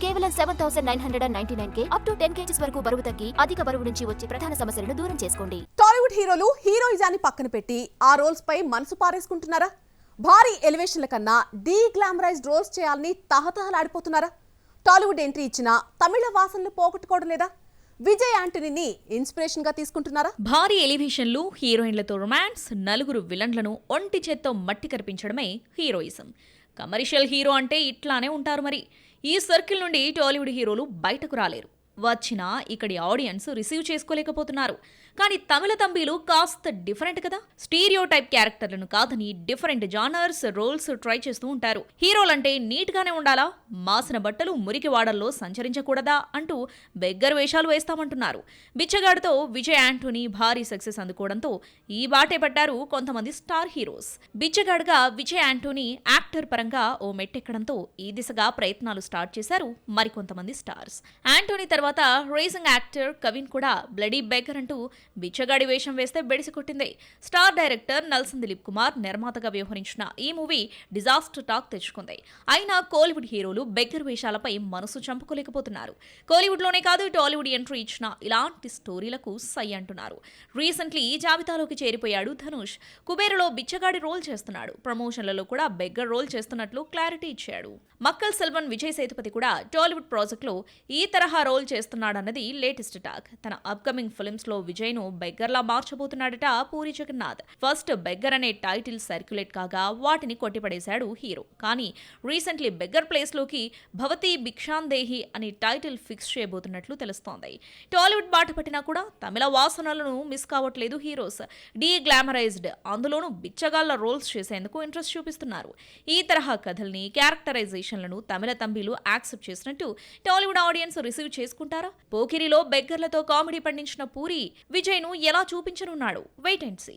కేవలం 7,999K up to 10 kgs వరకు బరువు తగ్గి అధిక బరువు నుంచి వచ్చే ప్రధాన సమస్యలను దూరం చేసుకోండి. టాలీవుడ్ హీరోలు హీరోయిజాన్ని పక్కన పెట్టి ఆ రోల్స్ పై మనసు పారేసుకుంటున్నారా? భారీ ఎలివేషన్ల కన్నా గ్లామరైజ్డ్ రోల్స్ చేయాలని తహతహలాడిపోతున్నారా? టాలీవుడ్ ఎంట్రీ ఇచ్చిన తమిళ వాసనలు పోగొట్టుకోవడం లేదా? విజయ్ యాంటనీని ఇన్స్పిరేషన్ గా తీసుకుంటున్నారా? భారీ ఎలివేషన్లు, హీరోయిన్లతో రొమాన్స్, నలుగురు విలన్లను ఒంటి చేత్తో మట్టి కరిపించడమే హీరోయిజం. కమర్షియల్ హీరో అంటే ఇట్లానే ఉంటారు. మరి ఈ సర్కిల్ నుండి టాలీవుడ్ హీరోలు బయటకు రాలేరు. వచ్చినా ఇక్కడి ఆడియన్స్ రిసీవ్ చేసుకోలేకపోతున్నారు. కానీ తమిళ తంబీలు కాస్త డిఫరెంట్ కదా. స్టీరియో టైప్ క్యారెక్టర్లను కాదని డిఫరెంట్ జానర్స్, రోల్స్ ట్రై చేస్తూ ఉంటారు. హీరోలంటే నీట్ గానే ఉండాలా, మాసిన బట్టలు మురికి వాడల్లో సంచరించకూడదా అంటూ బెగ్గర్ వేషాలు వేస్తామంటున్నారు. బిచ్చగాడితో విజయ్ యాంటోనీ భారీ సక్సెస్ అందుకోవడంతో ఈ బాటే పట్టారు కొంతమంది స్టార్ హీరోస్. బిచ్చగాడుగా విజయ్ యాంటోనీ యాక్టర్ పరంగా ఓ మెట్టెక్కడంతో ఈ దిశగా ప్రయత్నాలు స్టార్ట్ చేశారు మరికొంతమంది స్టార్స్. యాంటోనీ తర్వాత రేసింగ్ యాక్టర్ కవిన్ కూడా బ్లడీ బెగ్గర్ అంటూ బిచ్చగాడి వేషం వేస్తే బెడిసి కొట్టింది. స్టార్ డైరెక్టర్ నల్సన్ దిలీప్ కుమార్ నిర్మాతగా వ్యవహరించిన ఈ మూవీ డిజాస్టర్ టాక్ తెచ్చుకుంది. అయినా కోలీవుడ్ హీరోలు బెగ్గర్ వేషాలపై మనసు చంపుకోలేకపోతున్నారు. కోలీవుడ్ లోనే కాదు, టాలీవుడ్ ఎంట్రీ ఇచ్చిన ఇలాంటి స్టోరీలకు సై అంటున్నారు. రీసెంట్లీ ఈ జాబితాలోకి చేరిపోయాడు ధనుష్. కుబేరులో బిచ్చగాడి రోల్ చేస్తున్నాడు. ప్రమోషన్లలో కూడా బెగ్గర్ రోల్ చేస్తున్నట్లు క్లారిటీ ఇచ్చాడు. మక్కల్ సెల్వన్ విజయ్ సేతుపతి కూడా టాలీవుడ్ ప్రాజెక్టులో ఈ తరహా రోల్ చేస్తున్నాడన్నది లేటెస్ట్ టాక్. తన అప్కమింగ్ ఫిల్మ్స్ లో విజయ్ ను బెగ్గర్లా మార్చబోతున్నాడట పూరి జగన్నాథ్. ఫస్ట్ బెగ్గర్ అనే టైటిల్ సర్క్యులేట్ కాగా వాటిని కొట్టిపడేశాడు హీరో. కానీ రీసెంట్లీ బెగ్గర్ ప్లేస్ లోకి భవతి భిక్షాందేహి అనే టైటిల్ ఫిక్స్ చేయబోతున్నట్లు తెలుస్తోంది. టాలీవుడ్ బాట పట్టినా కూడా తమిళ వాసనలను మిస్ కావట్లేదు హీరోస్. గ్లామరైజ్డ్, అందులోనూ బిచ్చగాళ్ల రోల్స్ చేసేందుకు ఇంట్రెస్ట్ చూపిస్తున్నారు. ఈ తరహా కథల్ని, క్యారెక్టరైజేషన్లను తమిళ తంబీలు యాక్సెప్ట్ చేసినట్టు టాలీవుడ్ ఆడియన్స్ రిసీవ్ చేసుకుంటారా? పోకిరిలో బెగ్గర్లతో కామెడీ పండించిన పూరి విజయ్ ను ఎలా చూపించనున్నాడు? Wait and see.